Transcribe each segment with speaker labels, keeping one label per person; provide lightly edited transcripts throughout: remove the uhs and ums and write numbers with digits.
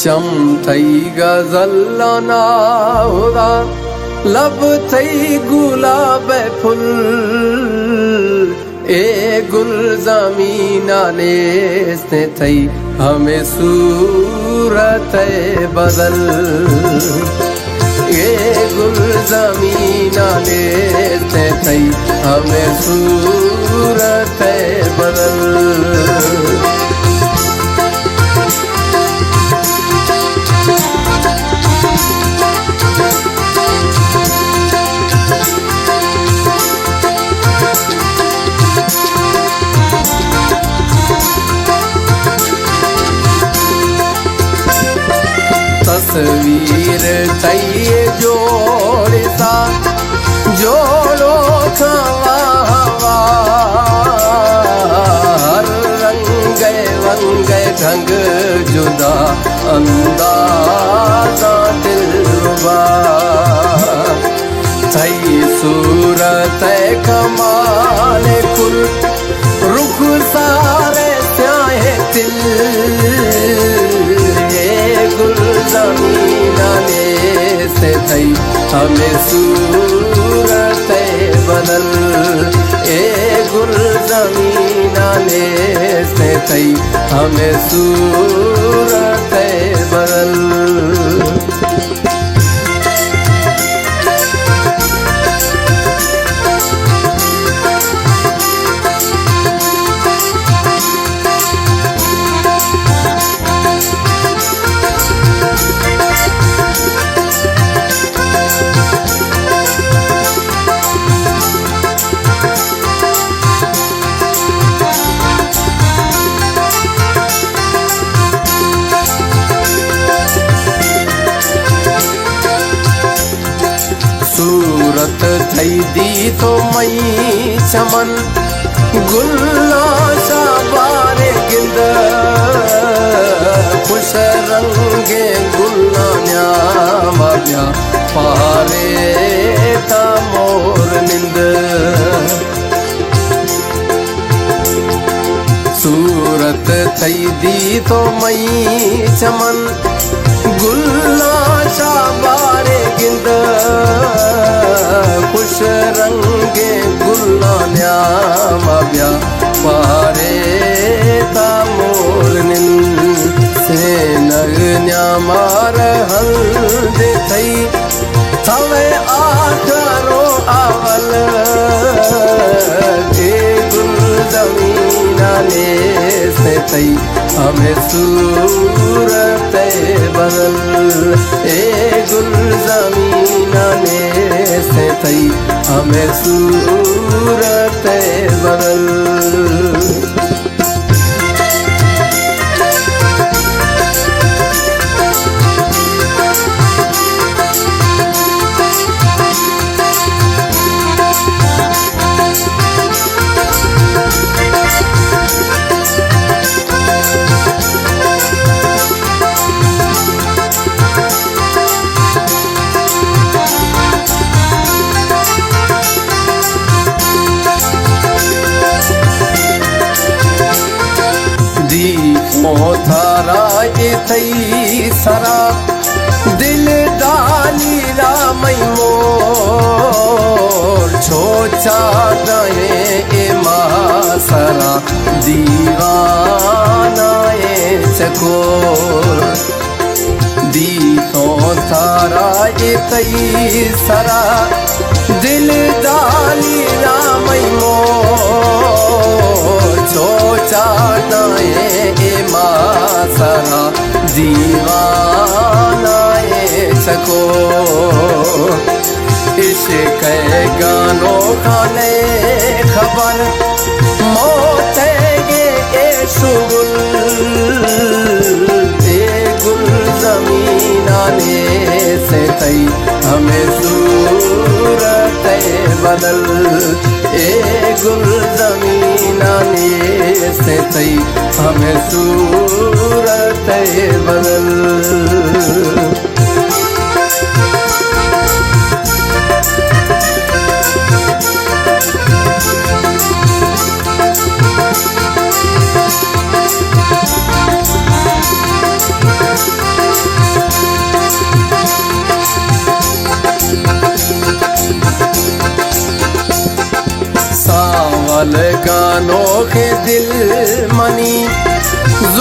Speaker 1: चम थई गज़ल नाहुदा लब थई गुलाब फुल ए गुल ज़मीना नेस्ते थई हमें सूरत बदल ए गुल ज़मीना नेस्ते थई हमें सूरत बदल। तस्वीर चाहिए जोड़ सा जोड़ो खवा हवा हर रंगे वंगे ढंग जुदा अंदाज़ा दिलरुबा थई सूरत कमाल कुल रुख सारे स्याहे दिल ज़मीना नेस्ते थई हमें सूरत बदल ए गुल ज़मीना नेस्ते थई हमें सूरत बदल। सूरत थई दी तो मई चमन गुल्ला शाबारे गिंद खुश रंगे गुल्ला न्यामा ब्या पारे ता मोर निंद सूरत थई दी तो मई चमन गुल्ला शाबारे गिंद खुश रंगे गुल्ला न्यामा ब्या पारे ता मोर निंद से नग न्यामार हल थई थवे आखरो आवल ए गुल ज़मीना नेस्ते थई हमें सूरत बदल ए गुल ज़मीना नेस्ते थई हमें सूरत बदल। थारा थई सरा दिल डाली रामई मोर छो चाहे ए मासरा दीवाना ए चकोर दी तो थारा थई सरा दिल डाली रामई मोर छो चाहे ए मासरा दीवाना ए सको इश्क गानो खाने खबर मौत गे ए शुगुल ए गुल ज़मीना नेस्ते थई हमें सूरत बदल ए गुल ज़मीना नेस्ते थई हमें सूरत बदल।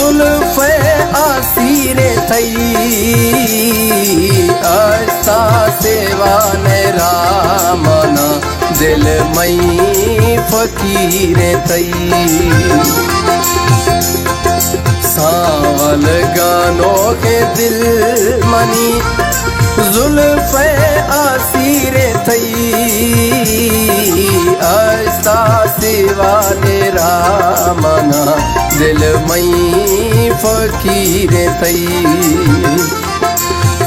Speaker 1: जुल्फे आसीरे थई आस्ता सेवा ने रामना दिल मई फकीरे तई सावल गानों के दिल मनी जुल्फे आसीरे थई आस्ता सेवा ने रामना दिल मई फकीरे तई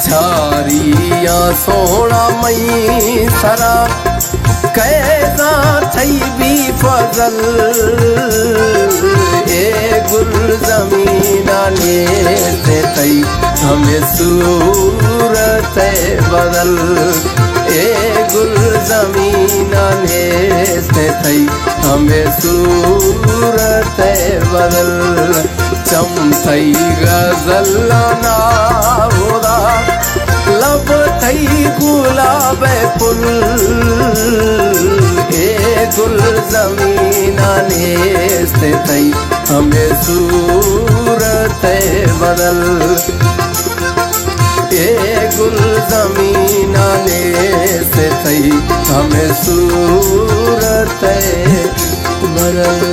Speaker 1: छारिया सोना मई सरा कैसा थई भी फजल ए गुल जमीना ने से तई हमें सूरत बदल ए गुल जमीना ने से तई हमें सूरत बदल चमथई गजल ना होदा लब थई गुलाब फुल ए गुल जमीना ने से तई हमें सूरत बदल ए गुल जमीना ने से तई हमें सूरत बदल।